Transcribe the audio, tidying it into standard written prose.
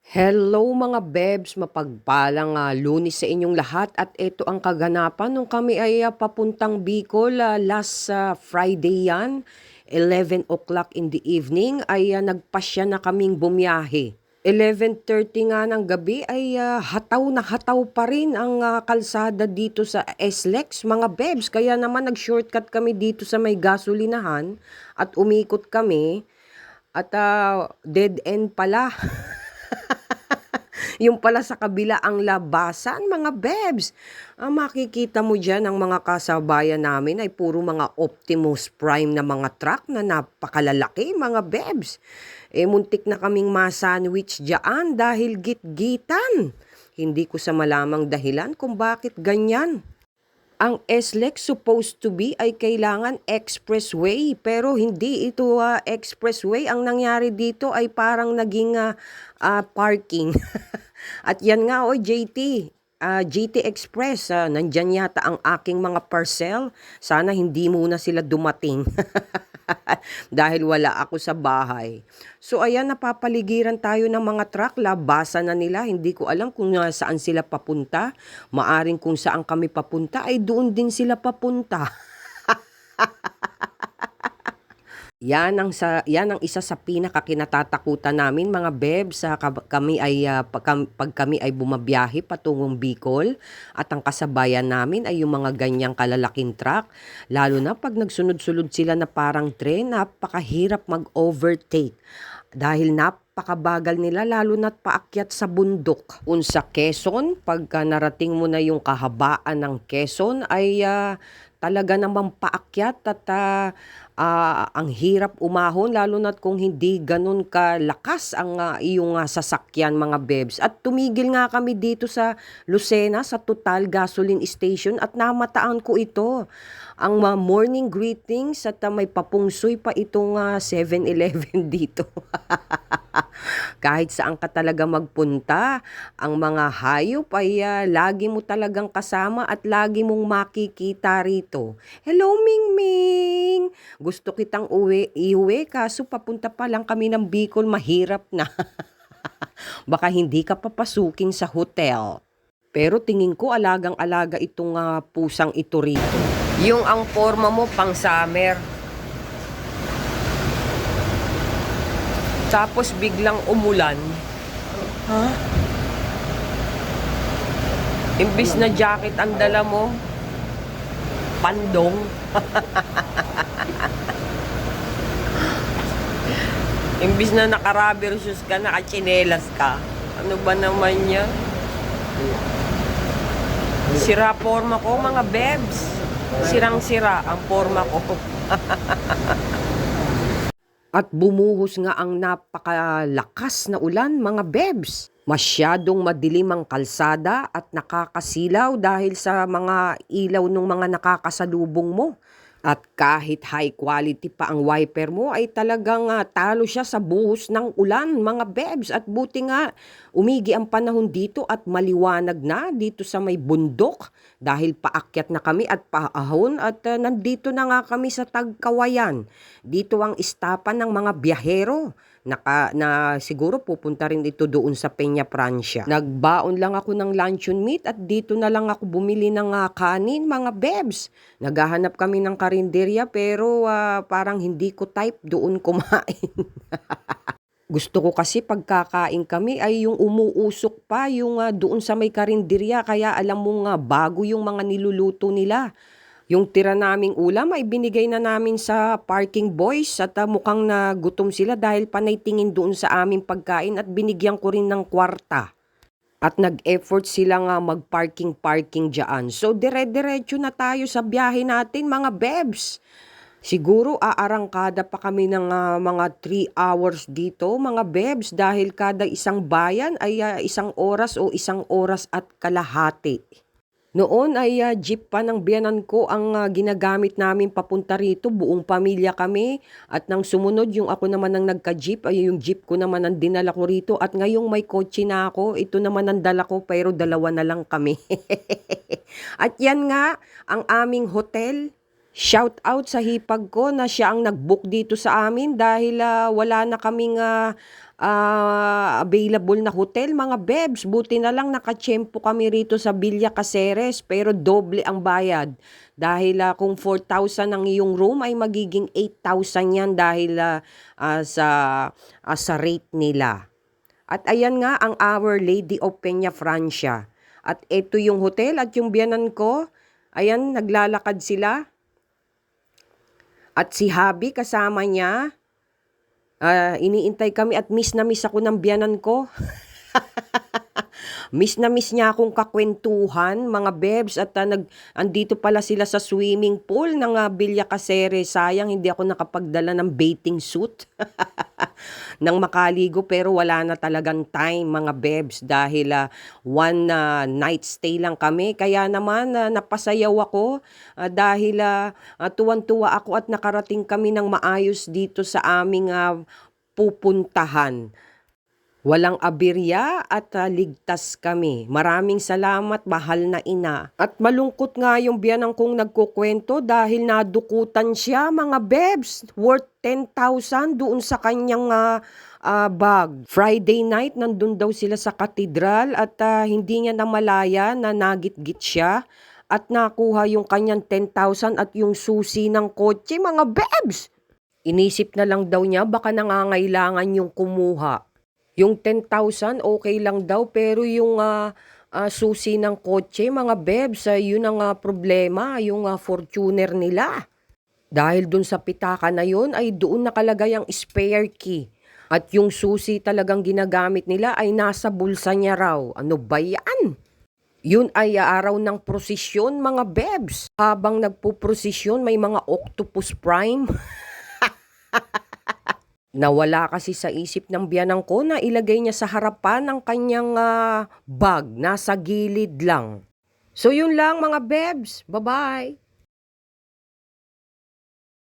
Hello mga bebs, mapagpalang Lunes sa inyong lahat at ito ang kaganapan nung kami ay papuntang Bicol last Friday yan, 11 o'clock in the evening ay nagpasya na kaming bumiyahe. 11:30 nga ng gabi ay hataw na hataw pa rin ang kalsada dito sa SLEX mga bebs, kaya naman nag-shortcut kami dito sa may gasolinahan at umikot kami at dead end pala. Yung pala sa kabila ang labasan, mga bebs. Ang makikita mo dyan, ang mga kasabayan namin ay puro mga Optimus Prime na mga truck na napakalalaki, mga bebs. Muntik na kaming ma-sandwich dyan dahil git-gitan. Hindi ko sa malamang dahilan kung bakit ganyan. Ang SLEX supposed to be ay kailangan expressway, pero hindi ito expressway. Ang nangyari dito ay parang naging parking. At yan nga JT, GT Express, nandyan yata ang aking mga parcel. Sana hindi muna sila dumating. Dahil wala ako sa bahay. So ayan, napapaligiran tayo ng mga truck, labasan na nila. Hindi ko alam kung saan sila papunta. Maaring kung saan kami papunta ay doon din sila papunta. Yan ang isa sa pinakakinatatakutan namin mga bebs sa kami ay pag kami ay bumabiyahe patungong Bicol at ang kasabayan namin ay yung mga ganyang kalalaking truck, lalo na pag nagsunod-sunod sila na parang tren, napakahirap mag-overtake dahil napakabagal nila, lalo na't paakyat sa bundok. Sa Quezon, pagka narating mo na yung kahabaan ng Quezon ay talaga namang paakyat at ang hirap umahon, lalo na't kung hindi ganun kalakas ang iyong sasakyan mga bebs. At tumigil nga kami dito sa Lucena sa Total Gasoline Station at namataan ko ito. Ang morning greetings at may papungsoy pa itong 7-Eleven dito. Kahit saan ka talaga magpunta, ang mga hayop ay lagi mo talagang kasama at lagi mong makikita rito. Hello, Mingming! Gusto kitang iuwi kaso papunta pa lang kami ng Bicol, mahirap na. Baka hindi ka papasukin sa hotel. Pero tingin ko alagang-alaga itong pusang ito rito. Yung ang forma mo pang summer. Tapos biglang umulan. Ha? Imbis na jacket ang dala mo, pandong. Imbis na naka-rubber shoes ka, naka-tsinelas ka. Ano ba naman yan? Sira forma ko mga bebs. Sirang-sira ang forma ko. At bumuhos nga ang napakalakas na ulan mga bebs. Masyadong madilim ang kalsada at nakakasilaw dahil sa mga ilaw ng mga nakakasalubong mo. At kahit high quality pa ang wiper mo ay talagang talo siya sa buhos ng ulan mga bebs. At buti nga umigi ang panahon dito at maliwanag na dito sa may bundok dahil paakyat na kami at paahon at nandito na nga kami sa Tagkawayan. Dito ang istapan ng mga biyahero. Na siguro pupunta rin ito doon sa Peña Francia. Nagbaon lang ako ng luncheon meat at dito na lang ako bumili ng kanin mga bebs. Naghahanap kami ng karinderya pero parang hindi ko type doon kumain. Gusto ko kasi pagkakain kami ay yung umuusok pa yung doon sa may karinderya, kaya alam mo bago yung mga niluluto nila. Yung tira naming ulam ay binigay na namin sa parking boys at mukhang nagutom sila dahil panay tingin doon sa aming pagkain at binigyan ko rin ng kwarta. At nag-effort sila mag-parking dyan. So dire-diretso na tayo sa biyahe natin mga bebs. Siguro aarangkada pa kami ng mga 3 hours dito mga bebs dahil kada isang bayan ay 1 oras o 1 oras at kalahati. Noon ay jeep pa ng biyanan ko ang ginagamit namin papunta rito. Buong pamilya kami at nang sumunod yung ako naman ang nagka-jeep ay yung jeep ko naman ang dinala ko rito at ngayong may kotse na ako, ito naman ang dala ko pero 2 na lang kami. At yan nga ang aming hotel. Shout out sa hipag ko na siya ang nag-book dito sa amin dahil wala na kaming available na hotel, mga bebs. Buti na lang nakatsyempo kami rito sa Villa Caceres, pero doble ang bayad. Dahil kung 4,000 ang iyong room ay magiging 8,000 yan dahil sa rate nila. At ayan nga ang Our Lady of Peña Francia. At ito yung hotel at yung biyanan ko. Ayan, naglalakad sila. At si Habi kasama niya. Iniintay kami at miss na miss ako ng biyanan ko. Miss na miss niya akong kakwentuhan, mga bebs. At andito pala sila sa swimming pool ng Villa Caceres. Sayang hindi ako nakapagdala ng bathing suit. Nang makaligo, pero wala na talagang time, mga bebs, dahil one night stay lang kami. Kaya naman napasayaw ako dahil tuwan-tuwa ako at nakarating kami ng maayos dito sa aming pupuntahan. Walang aberya at ligtas kami. Maraming salamat, mahal na ina. At malungkot nga yung biyanang kong nagkukwento dahil nadukutan siya, mga bebs. Worth 10,000 doon sa kanyang bag. Friday night, nandun daw sila sa katedral at hindi niya namalaya na nagit-git siya. At nakuha yung kanyang 10,000 at yung susi ng kotse, mga bebs. Inisip na lang daw niya baka nangangailangan yung kumuha. Yung 10,000 okay lang daw, pero yung susi ng kotse, mga bebs, yun ang problema, yung Fortuner nila. Dahil dun sa pitaka na yun ay doon nakalagay ang spare key. At yung susi talagang ginagamit nila ay nasa bulsa niya raw. Ano ba yan? Yun ay araw ng prosesyon, mga bebs. Habang nagpuprosesyon may mga octopus prime. Nawala kasi sa isip ng biyanang ko na ilagay niya sa harapan ng kanyang bag. Nasa gilid lang. So yun lang, mga bebs. Bye-bye!